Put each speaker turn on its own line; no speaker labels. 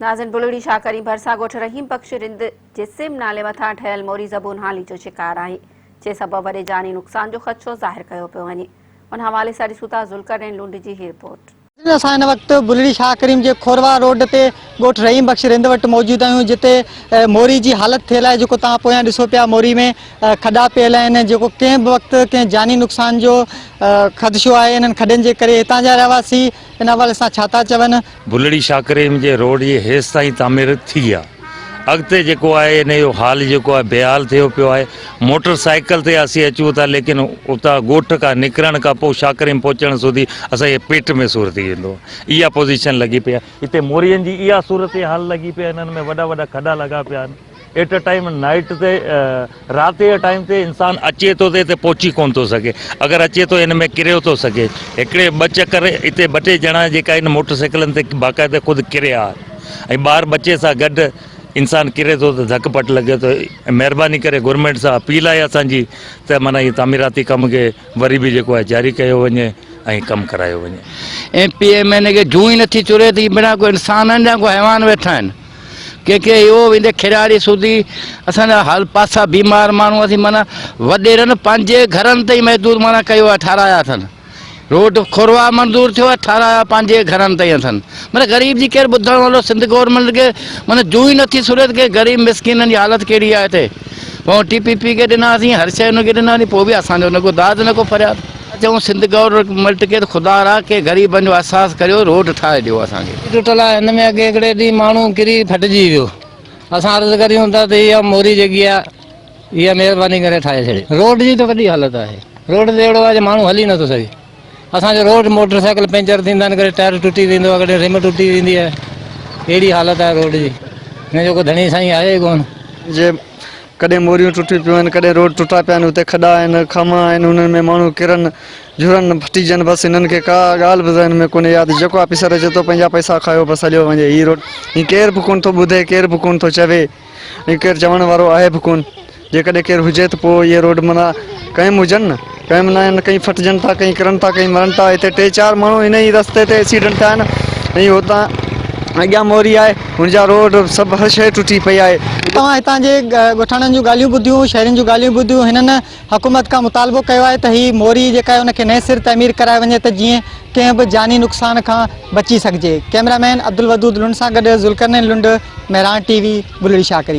नाज़िन बलड़ी शाह क़रीम भरसा ॻोठ रहीम बख़्श रिंद जे सिम नाले मथां ठहियल मोरी ज़बून हाली जो शिकार आहे, जे सबबि वॾे जानी नुक़सान जो ख़दशो ज़ाहिर कयो पियो वञे। उन हवाले सां ॾिसूं था ज़ुल्कर ऐं लुंड जी ही रिपोर्ट।
असां हिन वक़्तु बलड़ी शाह क़रीम जे खोरवा रोड ते ॻोठ रहीम बख़्श रिंद वटि मौजूदु आहियूं, जिते मोरी जी हालत थियल आहे। जेको तव्हां पोयां ॾिसो पिया, मोरी में खॾा पियल आहिनि, जेको कंहिं बि वक़्तु कंहिं जानी नुक़सान जो ख़दशो आहे। इन्हनि खॾनि जे करे हितां जा रहवासी इन हवाले सां छा था चवनि?
बलड़ी शाह क़रीम जे रोड जी हेसि ताईं तामीर थी आहे, अॻिते जेको आहे इन जो हाल जेको आहे बेहाल थियो पियो आहे। मोटरसाइकिल ते असीं अचूं था, लेकिन उतां ॻोठ खां निकिरण खां पोइ शाह क़रीम पहुचण सुधी असांजे पेट में सूर थी वेंदो। इहा पोज़ीशन लॻी पई आहे हिते मोरियुनि जी, इहा सूरत हाल लॻी पई आहे। हिननि में वॾा वॾा खॾा लॻा पिया आहिनि। एट अ टाइम नाइट ते राति जे टाइम ते इंसानु अचे थो त हिते पहुची कोन थो सघे, अगरि अचे थो हिन में किरियो थो सघे। हिकिड़े ॿ चकर हिते ॿ टे ॼणा जेका आहिनि मोटरसाइकिलनि ते बाक़ाइदा ख़ुदि किरिया ऐं ॿार बचे सां गॾु इंसानु किरे थो त धक पट लॻे थो। महिरबानी करे गवर्नमेंट सां अपील आहे असांजी त माना इहे तामीराती कम खे वरी बि जेको आहे जारी कयो वञे ऐं कमु करायो वञे।
MPMN खे जूं ई नथी चुरे थी, बिना को इंसान आहिनि या को हैवान वेठा आहिनि। के इहो वेंदे खिलाड़ी सूदी असांजा हल पासा बीमार माण्हू असीं माना वॾेरनि पंहिंजे घरनि ताईं महदूद माना कयो आहे, ठाराया अथनि। रोड खोरवा मंज़ूर थियो आहे, ठाराया पंहिंजे घरनि ताईं अथनि। माना ग़रीब जी केरु ॿुधण वारो सिंध गवर्नमेंट खे माना जूं ई नथी सुरे के ग़रीब मिसकिननि जी हालत कहिड़ी आहे हिते। पोइ TPP खे ॾिनासीं, हर शइ हुनखे ॾिनासीं, पोइ बि असांजो न को दाद न को फरियाद। चऊं सिंध गवर्नमेंट खे ख़ुदा रहा के ग़रीबनि जो अहसास करियो, रोड ठाहे ॾियो असांखे।
टुटल आहे, हिन में अॻे हिकिड़े ॾींहुं माण्हू किरी फटिजी वियो। असां अर्ज़ु करियूं था त इहा मोरी जेकी आहे इहा महिरबानी करे ठाहे छॾे। रोड जी त वॾी हालत आहे, रोड ते अहिड़ो आहे जो माण्हू हली नथो सघे। असांजो रोड मोटरसाइकिल पंचर थींदा आहिनि, कॾहिं टायर टुटी वेंदो आहे, कॾहिं रिम टुटी वेंदी आहे। अहिड़ी हालत आहे रोड जी, हिन जो को धणी साईं आहे कोन।
जे कॾहिं मोरियूं टुटी पियूं आहिनि, कॾहिं रोड टुटा पिया आहिनि, हुते खॾा आहिनि, खमा आहिनि, हुननि में माण्हू किरनि झुरनि फटिजनि। बसि हिननि खे का ॻाल्हि बि हिन में कोन्हे। यादि जेको ऑफिसर अचे थो पंहिंजा पैसा खायो बसि हलियो वञे। हीअ रोड हीअ केर बि कोन थो ॿुधे, केर बि कोन थो चवे, ऐं केरु चवण वारो आहे बि कोन। जेकॾहिं केरु हुजे त पोइ इहे रोड माना क़ाइमु हुजनि न, क़ाइमु न आहिनि। कहीं फटिजनि था, कहीं किरनि था, कहीं मरनि था। हिते 3-4 माण्हू हिन ई रस्ते ते एक्सीडेंट थिया आहिनि, ऐं हुतां अॻियां मोरी आहे, हुनजा रोड सभु हर शइ टुटी पई आहे।
तव्हां हितां जे ॻोठाणनि जूं ॻाल्हियूं ॿुधियूं, शहरनि जूं ॻाल्हियूं ॿुधियूं। हिननि हुकूमत खां मुतालबो कयो आहे त हीअ मोरी जेका आहे उनखे नए सिर तमीर कराए वञे, त जीअं कंहिं बि जानी नुक़सान खां बची सघिजे। कैमरामैन अब्दुल वदूद लुंड सां गॾु ज़ुल्कर लुंड, मेहरान TV, बलड़ी शाह क़रीम।